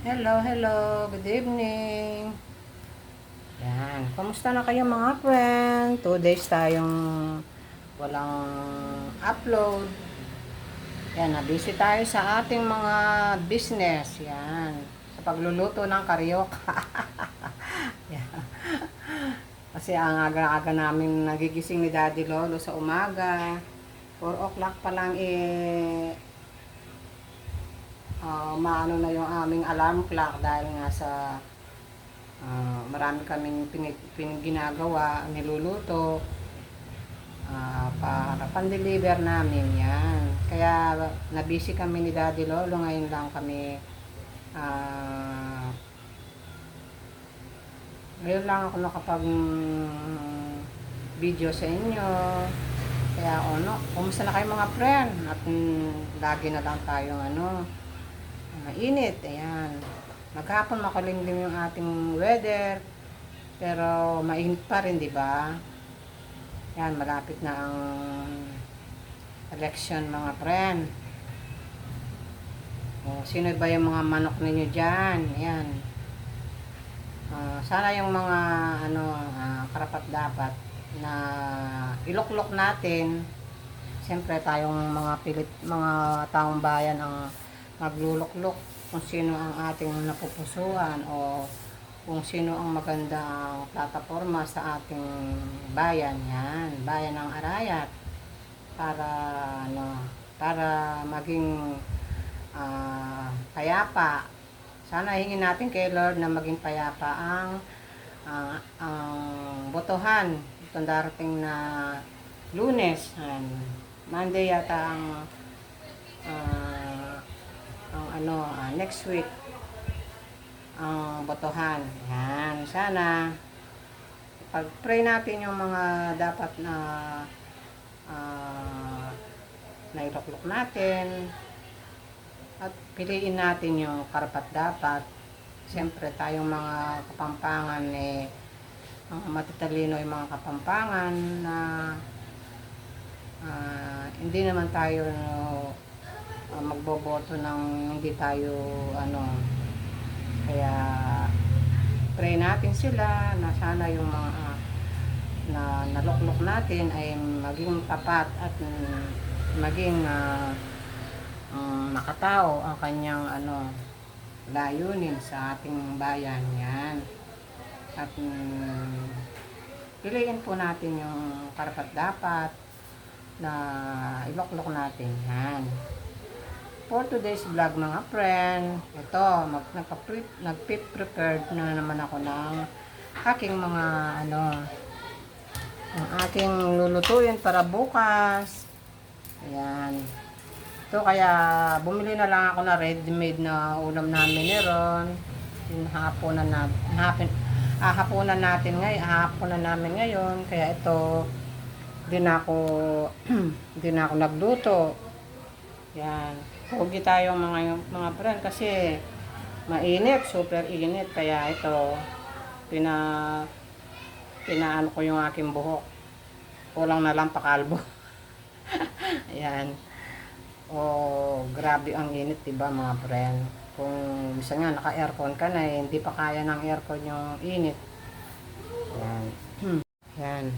Hello, hello. Good evening. Yan. Kumusta na kayo mga friend? 2 days tayong walang upload. Yan, na-busy tayo sa ating mga business. Yan. Sa pagluluto ng karyoka. Yan. Kasi ang aga-aga namin nagigising ni Daddy Lolo sa umaga. 4 o'clock pa lang maano na yung aming alarm clock dahil nga sa marami kaming ginagawa, niluluto para pan-deliver namin yan. Kaya nabisi kami ni Daddy Lolo, ngayon lang kami ngayon lang ako nakapag video sa inyo. Kaya kumusta na kayo mga friend? At lagi na lang tayong mainit, ayan. Maghapon makulimlim yung ating weather, pero mainit pa rin, di ba? Yan, malapit na ang election mga friend. Sino ba yung mga manok ninyo dyan? Yan. Sana yung mga karapat dapat na iluklok natin. Siyempre tayong mga taong bayan ang magluluklok kung sino ang ating napupusuan o kung sino ang magandang plataforma sa ating bayan. Yan, bayan ng Arayat, para para maging payapa. Sana hingin natin kay Lord na maging payapa ang botohan itong darating na Lunes. Monday yata next week ang botohan. Yan, sana pag-pray natin yung mga dapat na nailuklok natin at piliin natin yung karapat dapat. Siyempre tayong mga Kapampangan matitalino yung mga Kapampangan na hindi naman tayo magboboto ng hindi tayo kaya pray natin sila na sana yung mga na naluklok natin ay maging tapat at maging makatao ang kanyang layunin sa ating bayan. Yan. At piliin po natin yung karapat dapat na iluklok natin. Yan. For today's vlog mga friend, ito, nag-prepared na naman ako ng aking mga ang aking lulutuin para bukas. Ayan. Ito, kaya bumili na lang ako na ready-made na ulam namin ni Ron. Hapunan namin ngayon. Kaya ito, din ako nagluto. Yan. Huwag tayo mga friend kasi mainit, super init. Kaya ito, pinaano ko yung aking buhok. Kulang na lang pakalbo. Ayan. Grabe ang init, diba mga friend? Kung bisa nga naka-aircon ka na hindi pa kaya ng aircon yung init. Ayan. Ayan.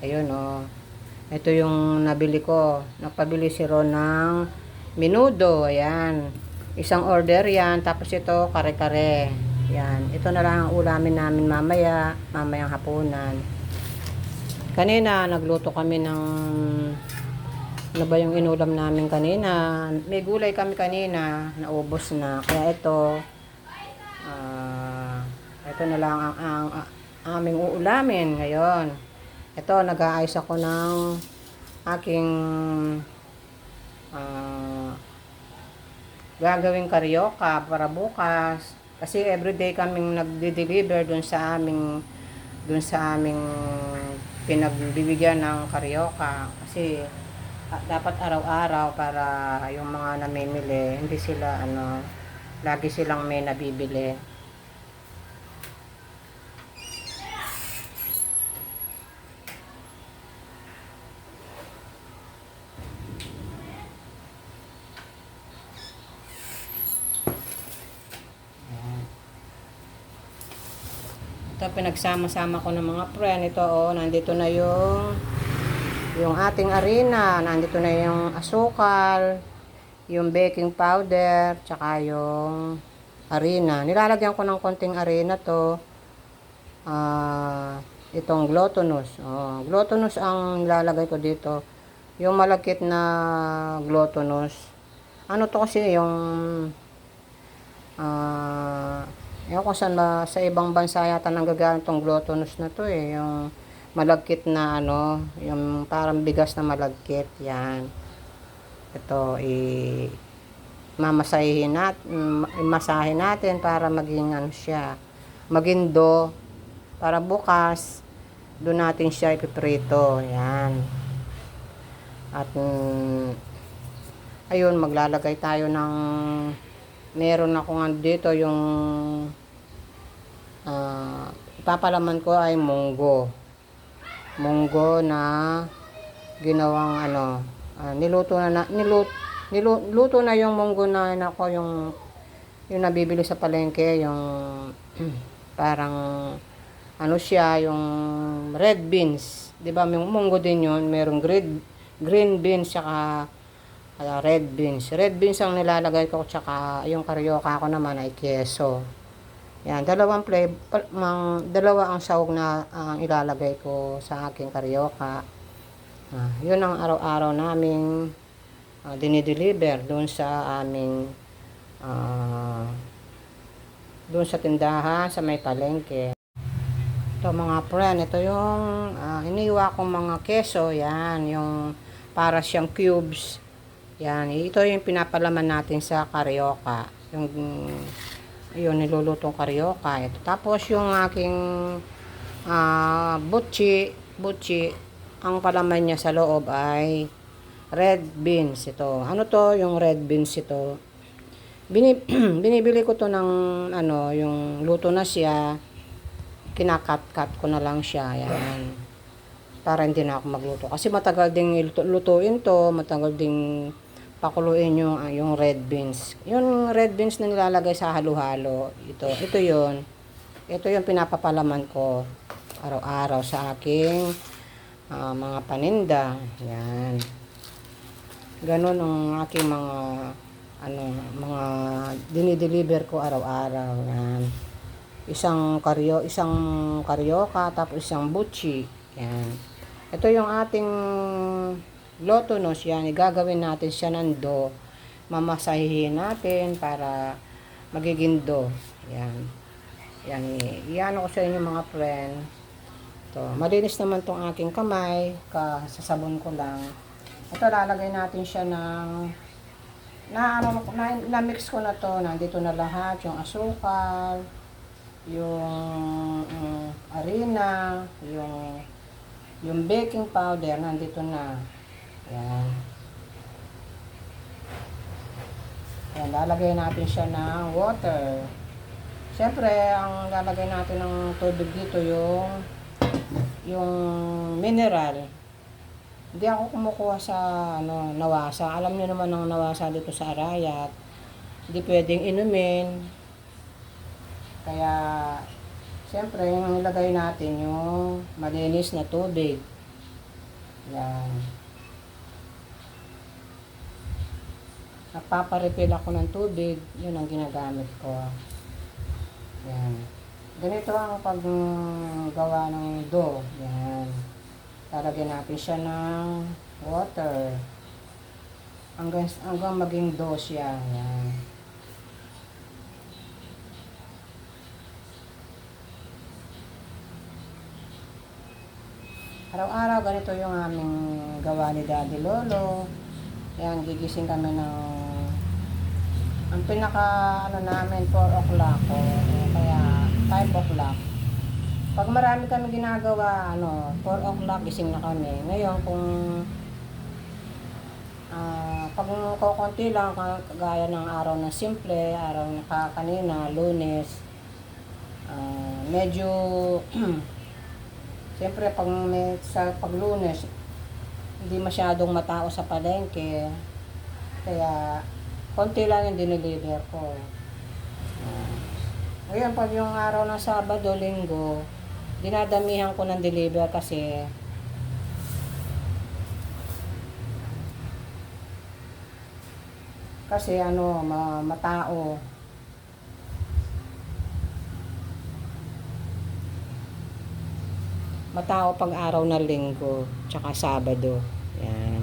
Ayun ito yung nabili ko. Nagpabili si Ron ng menudo. Ayan. Isang order yan. Tapos ito, kare-kare. Yan. Ito na lang ang ulamin namin mamayang hapunan. Kanina, nagluto kami ng ano ba yung inulam namin kanina. May gulay kami kanina. Naubos na. Kaya ito, ito na lang ang aming uulamin ngayon. Ito, nag-aayos ako ng aking gagawing karyoka para bukas. Kasi everyday kaming nagde-deliver dun sa aming pinagbibigyan ng karyoka. Kasi dapat araw-araw para yung mga namimili, hindi sila lagi silang may nabibili. Ito, pinagsama-sama ko ng mga friend. Ito, oh, nandito na yung ating harina. Nandito na yung asukal, yung baking powder, tsaka yung harina. Nilalagyan ko ng konting harina to. Itong glutinous. Oh, glutinous ang nilalagay ko dito. Yung malagkit na glutinous. Ano to kasi yung yung kung saan sa ibang bansa yata nanggagaling tong glutinous na to eh. Yung malagkit na ano, yung parang bigas na malagkit. Yan. Ito, mamasahin natin, masahin natin para maging ano siya, maging dough. Para bukas, doon natin siya ipiprito. Yan. At, ayun, maglalagay tayo ng, meron ako nga dito yung, ipapalaman ko ay munggo. Munggo na ginawang ano, niluto na yung munggo na ako yung nabibili sa palengke, yung parang ano siya, yung red beans. 'Di ba? Yung munggo din yun, merong green beans saka red beans. Red beans ang nilalagay ko, tsaka yung karyoka ko naman ay keso. Yan, dalawa ang sahog na ang ilalagay ko sa aking karyoka. Yun ang araw-araw naming dinideliver doon sa aming doon sa tindahan sa may palengke. Ito mga friend, ito yung iniwa kong mga keso. Yan, yung para siyang cubes. Yan, ito yung pinapalaman natin sa karyoka. Yung nilulutong karyoka. Ito. Tapos yung aking butchi, ang palaman niya sa loob ay red beans. Ito. Ano to? Yung red beans ito. Binibili ko to ng ano, yung luto na siya. Kinakat-cut ko na lang siya. Yan. Para hindi na ako magluto. Kasi matagal ding lutuin to. Matagal ding pakuluin yung red beans. Yung red beans na nilalagay sa halo-halo. Ito yun. Ito yung pinapapalaman ko araw-araw sa aking mga paninda. Yan. Ganon ang aking mga dinideliver ko araw-araw. Yan. Isang karyoka, tapos isang butchi. Yan. Ito yung ating glutinous. Yan, igagawin natin siya ng dough. Mamasahihin natin para magiging dough. Yan. Yan, iyan ko sa inyo mga friend. Ito, malinis naman tong aking kamay. Sasabon ko lang. Ito, lalagay natin siya ng na-mix ko na to. Nandito na lahat. Yung asukal, yung harina, yung baking powder, nandito na. Yan. Yan, lalagay natin siya ng water. Siyempre, ang lalagay natin ng tubig dito yung mineral. Hindi ako kumukuha sa nawasa. Alam niyo naman ang nawasa dito sa Arayat. Hindi pwedeng inumin. Kaya, siyempre, yung ilagay natin yung malinis na tubig. Yan. Nagpaparefill ako ng tubig. Yun ang ginagamit ko. Yan. Ganito ang paggawa ng dough. Yan. Lalagyan natin siya ng water. Hanggang maging dough siya. Yan. Araw-araw ganito yung aming gawa ni Daddy Lolo. Yan, gigising kami ng ang pinaka namin 4 o'clock kaya 5 o'clock. Pag marami kami ginagawa, 4 o'clock gising na kami. Ngayon kung pag kukunti lang, kagaya ng araw na simple, araw na kanina, Lunes, medyo siyempre pag Lunes hindi masyadong matao sa palengke, kaya konti lang yung dinideliver ko. Ngayon, pag yung araw ng Sabado, Linggo, dinadamihan ko ng deliver kasi ano, matao. Matao pag araw ng Linggo, tsaka Sabado. Yan.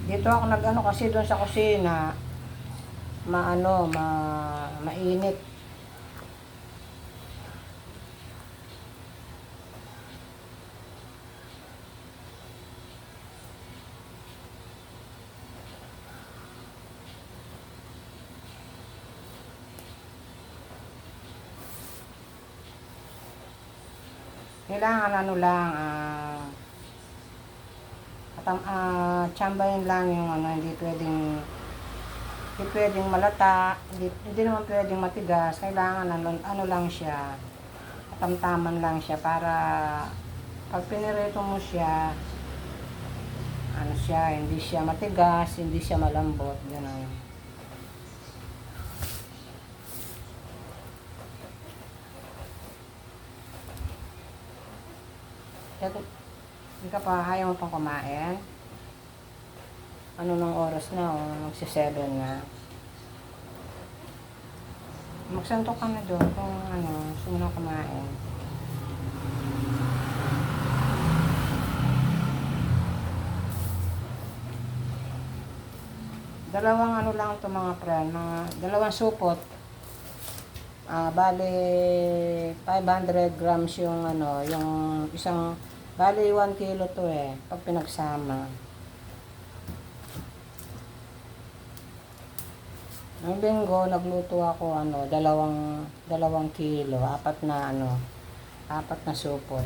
Dito ako nag-ano kasi doon sa kusina, mainit. Kailangan ano lang, tsambahin lang yung ano, hindi pwedeng malata, hindi naman pwedeng matigas. Kailangan ano lang siya, katamtaman lang siya para pag pinirito mo siya, ano siya, hindi siya matigas, hindi siya malambot, gano'n. Hindi ka pa, ayaw mo pang kumain? Ano nung oras na, magsi-7 na. Magsantok ka na doon kung ano, gusto mo na kumain. Dalawang ano lang ito mga friend, dalawang supot. Bali 500 grams yung ano, yung isang, bali 1 kilo to pag pinagsama. Ng Linggo, nagluto ako ano, dalawang kilo, apat na supot.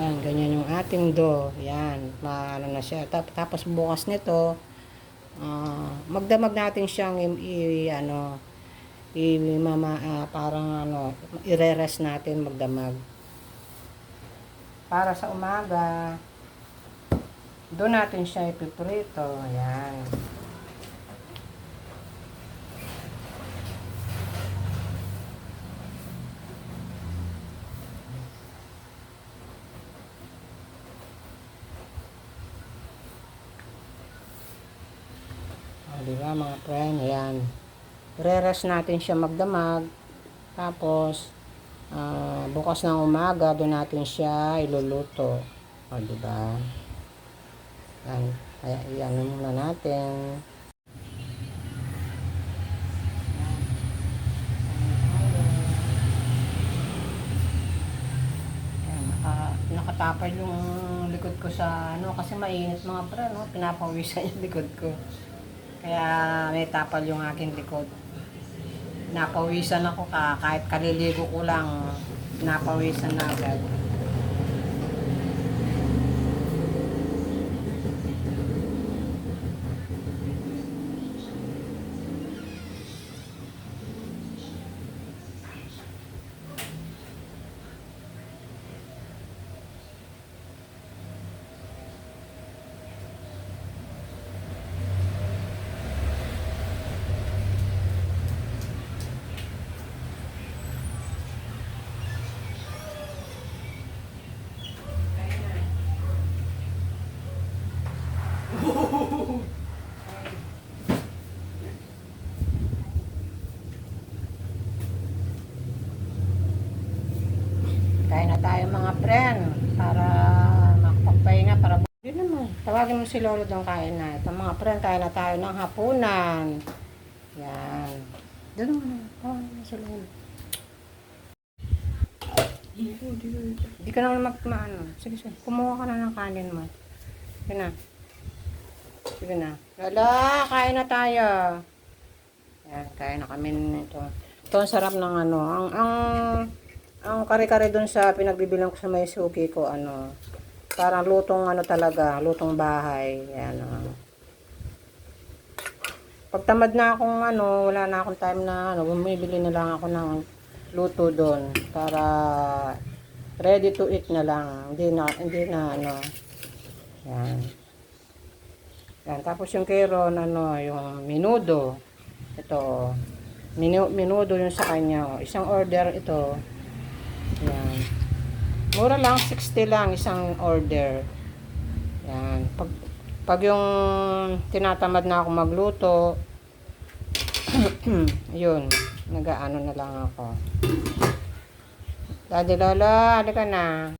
Yan, ganyan yung ating dough. Yan, ano na siya. Tapos bukas nito, magdamag natin siyang parang ano, ire-rest natin magdamag. Para sa umaga, doon natin siya ipiprito. Yan. Diba mga friend, ayan. Re-rest natin siya magdamag. Tapos, bukas ng umaga, doon natin siya iluluto. Diba? Yan. Kaya, iyan muna natin. Ayan, nakatapal yung likod ko sa, kasi mainit mga friend, pinapawisan yung likod ko. Kaya may tapal yung aking likod. Napawisan ako kahit kaliligo ko lang, napawisan na agad. Kain na tayo mga friend para makapagpahinga para yun naman. Tawagin mo si Lolo doon kain na. Ito mga friend, kain na tayo ng hapunan. Yan. Doon naman. Tawagin mo si Lolo. Hindi ka naman magmaano. Sige, sige. Kumuha ka na ng kanin mo. Sige na. Sige na. Lala, kain na tayo. Yan, kain na kami nito. Ito ang sarap ng ano. Ang kare-kare dun sa pinagbibilang ko sa may suki ko, parang lutong talaga, lutong bahay. Yan, Pag tamad na akong ano, wala na akong time na ano, bumibili na lang ako ng luto doon para ready to eat na lang. Hindi na ano. Yan. Yan. Tapos yung kay Ron, ano, yung menudo. Ito. Menudo yung sa kanya. Oh. Isang order ito. Yan. Mura lang, 60 lang isang order. Yan. Pag yung tinatamad na ako magluto, yun, nag-aano na lang ako. Daddy Lola, halika na.